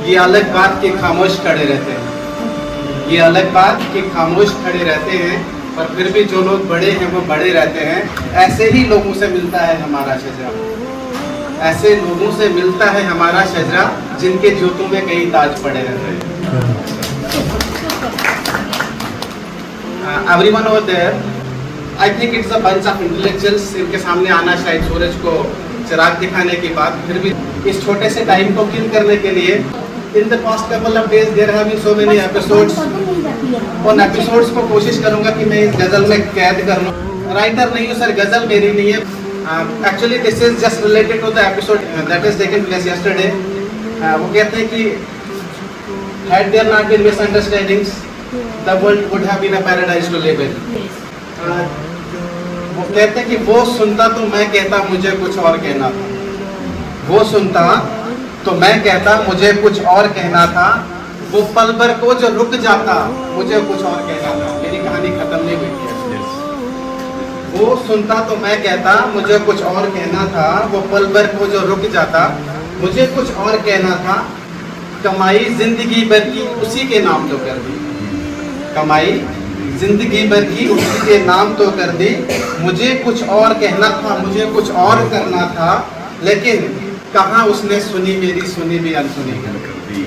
ये अलग बात कि खामोश खड़े रहते हैं, ये अलग बात कि खामोश खड़े रहते हैं, पर फिर भी जो लोग बड़े हैं वो बड़े रहते हैं। ऐसे ही लोगों से मिलता है हमारा शजरा, ऐसे लोगों से मिलता है हमारा शजरा, जिनके जूतों में कई ताज पड़े रहते हैं। Everyone over there, I think it's a bunch of intellectuals। इनके सामने आना शायद सूरज को चिराग दिखाने की बात, फिर भी इस छोटे से टाइम को किल करने के लिए in the past couple of days there have been so many episodes. उन एपिसोड्स को कोशिश करूंगा कि मैं इस गजल में कैद कर लूं। राइटर नहीं हूं सर, गजल मेरी नहीं है। Actually this is just related to the episode that is taken place yesterday. वो कहते हैं कि had there not been misunderstandings, the world would have been a paradise to live in। वो कहते हैं कि वो सुनता तो मैं कहता मुझे कुछ और कहना था, वो सुनता तो मैं कहता मुझे कुछ और कहना था, वो पल भर को जो रुक जाता मुझे कुछ और कहना था। मेरी कहानी खत्म नहीं हुई है। वो सुनता तो मैं कहता मुझे कुछ और कहना था, वो पल भर को जो रुक जाता मुझे कुछ और कहना था। कमाई जिंदगी भर की उसी के नाम तो कर दी, कमाई जिंदगी भर की उसी के नाम तो कर दी। मुझे कुछ और कहना था, मुझे कुछ और करना था, लेकिन कहाँ उसने सुनी मेरी, सुनी भी अनसुनी कर दी।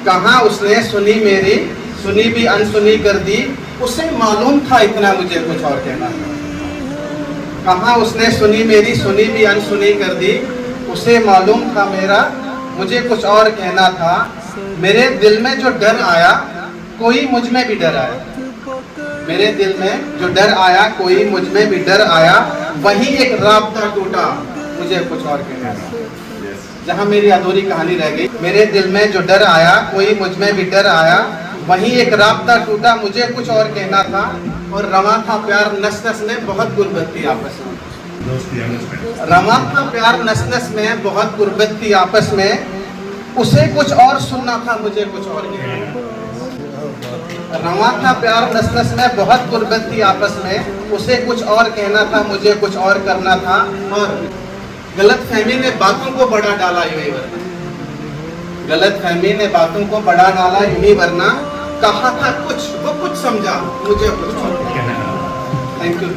कहाँ उसने सुनी मेरी, सुनी भी अनसुनी कर दी। उसे मालूम था इतना मुझे कुछ और कहना था। कहाँ उसने सुनी मेरी, सुनी भी अनसुनी कर दी। उसे मालूम था मेरा मुझे कुछ और कहना था। मेरे दिल में जो डर आया कोई मुझ में भी डर आया। मेरे दिल में जो डर आया कोई मुझ में भी डर आया। वही एक राब्ता टूटा मुझे कुछ और कहना था। जहाँ मेरी अधूरी कहानी रह गई, मेरे दिल में जो डर आया कोई मुझ में भी डर आया। वही एक राब्ता टूटा मुझे कुछ और कहना था। और रवा था प्यार नस नस में, बहुत गुर्बत थी आपस में। रवा था प्यार नस नस में, बहुत गुर्बत थी आपस में। उसे कुछ और सुनना था, मुझे कुछ और कहना था। रवा था प्यार नस नस में, बहुत गुर्बत थी आपस में। उसे कुछ और कहना था, मुझे कुछ और करना था। और गलत फहमी ने बातों को बड़ा डाला यूं ही वरना, गलत फहमी ने बातों को बड़ा डाला यूं ही वरना। कहा था कुछ, वो कुछ समझा, मुझे कुछ और कहना था। Thank you.